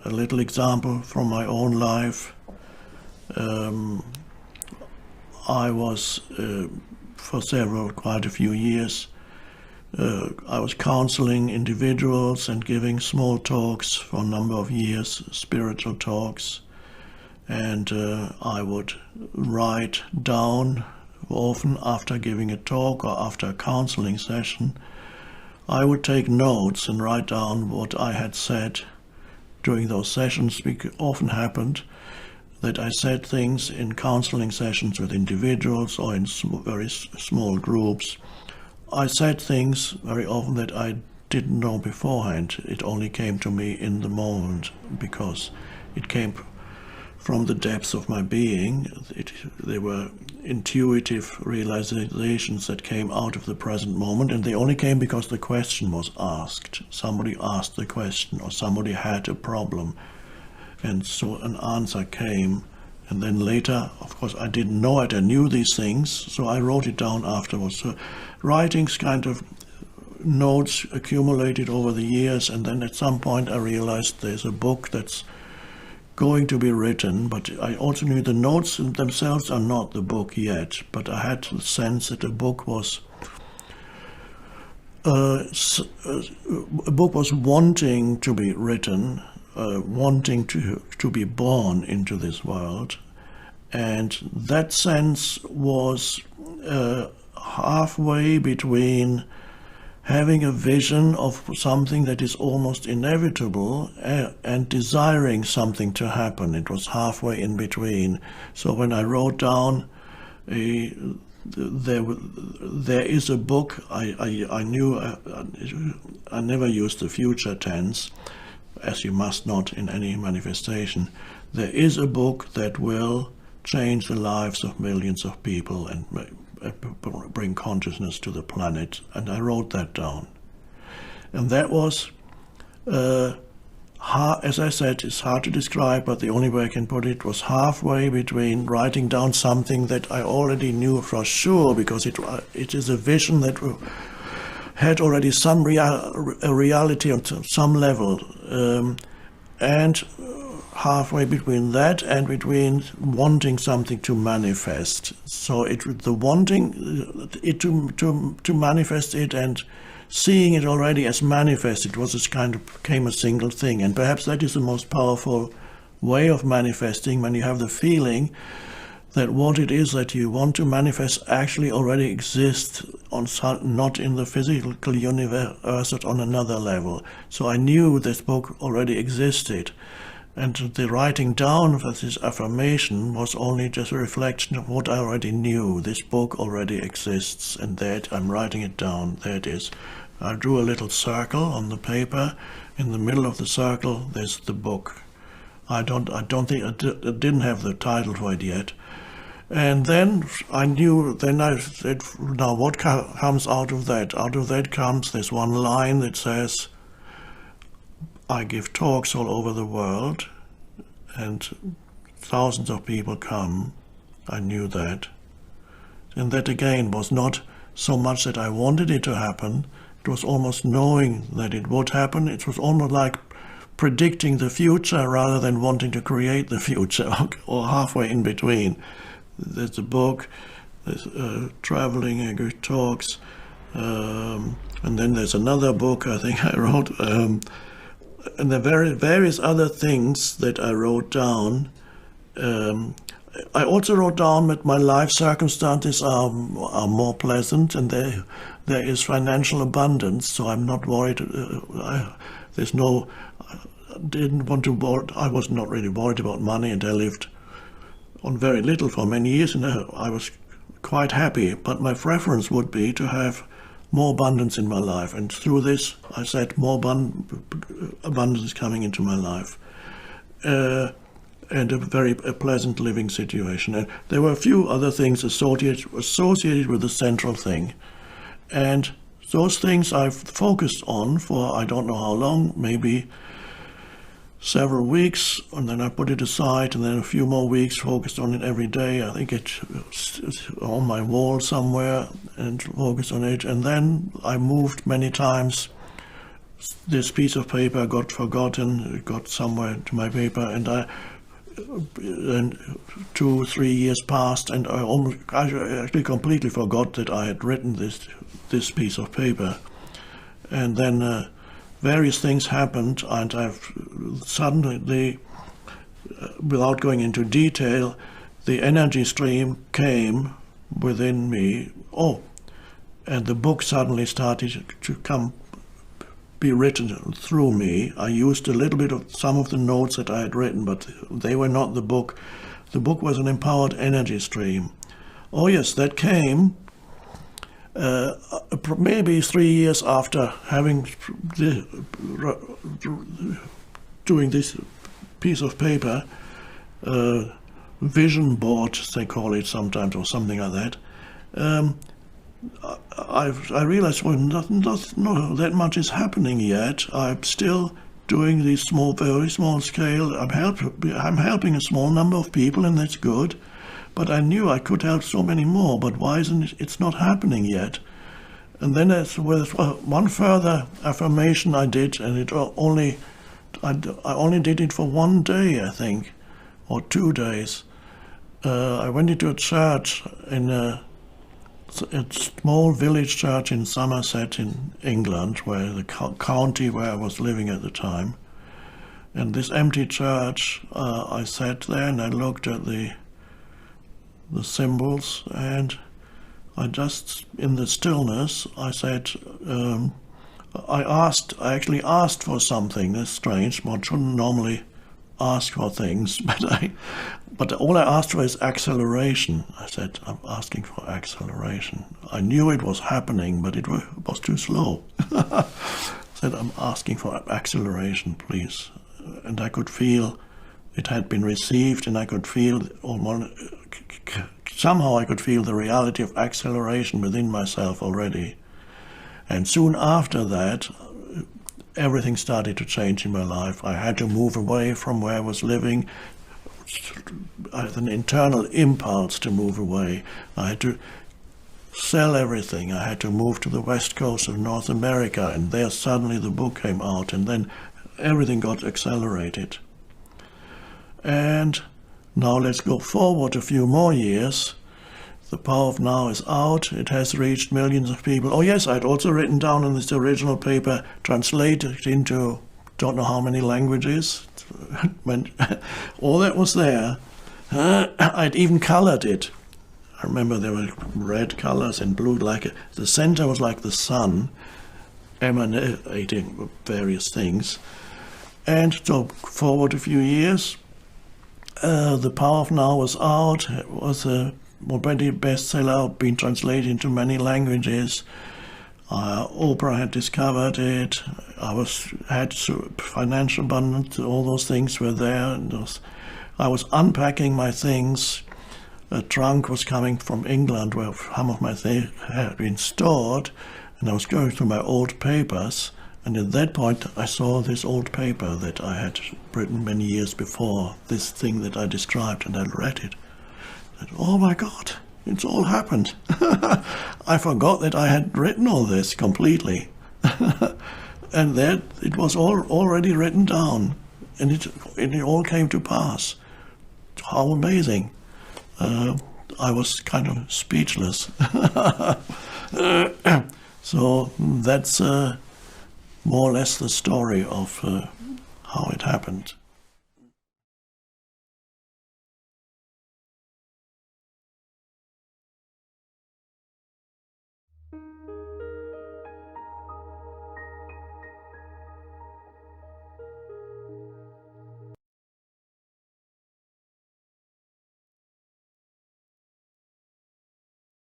a little example from my own life. I was, for quite a few years, I was counseling individuals and giving small talks for a number of years, spiritual talks. And I would write down, often after giving a talk or after a counseling session, I would take notes and write down what I had said during those sessions. It often happened that I said things in counseling sessions with individuals or in very small groups. I said things very often that I didn't know beforehand. It only came to me in the moment because it came from the depths of my being. They were intuitive realizations that came out of the present moment, and they only came because the question was asked. Somebody asked the question, or somebody had a problem, and so an answer came. And then later, of course, I didn't know it. I knew these things, so I wrote it down afterwards. So writing's kind of notes accumulated over the years, and then at some point I realized there's a book that's going to be written, but I also knew the notes themselves are not the book yet, but I had the sense that a book was wanting to be written, wanting to be born into this world, and that sense was halfway between having a vision of something that is almost inevitable and desiring something to happen. It was halfway in between. So when I wrote down there is a book, I knew I never used the future tense, as you must not in any manifestation. There is a book that will change the lives of millions of people and bring consciousness to the planet, and I wrote that down. And that was, as I said, it's hard to describe, but the only way I can put it was halfway between writing down something that I already knew for sure, because it is a vision that had already some reality on some level, and halfway between that and between wanting something to manifest. So the wanting it to manifest it and seeing it already as manifest, it was became a single thing. And perhaps that is the most powerful way of manifesting, when you have the feeling that what it is that you want to manifest actually already exists not in the physical universe, but on another level. So I knew this book already existed. And the writing down of this affirmation was only just a reflection of what I already knew. This book already exists, and that I'm writing it down. There it is. I drew a little circle on the paper. In the middle of the circle, there's the book. I don't think I didn't have the title for it yet. And then I knew. Then I said, "Now what comes out of that? Out of that comes this one line that says, I give talks all over the world, and thousands of people come." I knew that. And that again was not so much that I wanted it to happen, it was almost knowing that it would happen. It was almost like predicting the future rather than wanting to create the future, or halfway in between. There's a book, there's traveling, I give talks, and then there's another book I think I wrote, and there are various other things that I wrote down. I also wrote down that my life circumstances are more pleasant, and there is financial abundance, so I'm not worried. I was not really worried about money, and I lived on very little for many years, and I was quite happy. But my preference would be to have more abundance in my life, and through this I said more abundance is coming into my life, and a pleasant living situation. And there were a few other things associated with the central thing, and those things I've focused on for I don't know how long, maybe several weeks, and then I put it aside, and then a few more weeks focused on it every day. I think it's on my wall somewhere, and focused on it. And then I moved many times this piece of paper got forgotten, it got somewhere to my paper, and 2-3 years passed, and I actually completely forgot that I had written this piece of paper. And then various things happened, and I've suddenly, without going into detail, the energy stream came within me. And the book suddenly started to be written through me. I used a little bit of some of the notes that I had written, but they were not the book. The book was an empowered energy stream. Oh yes, that came maybe 3 years after doing this piece of paper, vision board they call it sometimes, or something like that. I realized, well, not that much is happening yet. I'm still doing these very small scale. I'm helping a small number of people, and that's good. But I knew I could help so many more. But why isn't it's not happening yet? And then there was one further affirmation I did, and I only did it for 1 day, I think, or 2 days. I went into a church in a small village church in Somerset in England, where the county where I was living at the time. And this empty church, I sat there and I looked at the symbols, and I just, in the stillness, I said, I actually asked for something. That's strange. One shouldn't normally ask for things, but all I asked for is acceleration. I said, I'm asking for acceleration. I knew it was happening, but it was too slow. I said, I'm asking for acceleration, please. And I could feel it had been received, and I could feel somehow I could feel the reality of acceleration within myself already. And soon after that, everything started to change in my life. I had to move away from where I was living. I had an internal impulse to move away. I had to sell everything. I had to move to the west coast of North America, and there suddenly the book came out, and then everything got accelerated. And now let's go forward a few more years. The Power of Now is out. It has reached millions of people. Oh yes, I'd also written down in this original paper, translated into don't know how many languages. All that was there. I'd even colored it. I remember there were red colors and blue, the center was like the sun, emanating various things. And so forward a few years, The Power of Now was out. It was already a bestseller, been translated into many languages. Oprah had discovered it. Had financial abundance. All those things were there. I was unpacking my things. A trunk was coming from England, where some of my things had been stored, and I was going through my old papers. And at that point, I saw this old paper that I had written many years before, this thing that I described, and I read it. And, oh my God, it's all happened. I forgot that I had written all this completely. And that it was all already written down, and it all came to pass. How amazing. I was kind of speechless. So that's more or less the story of how it happened.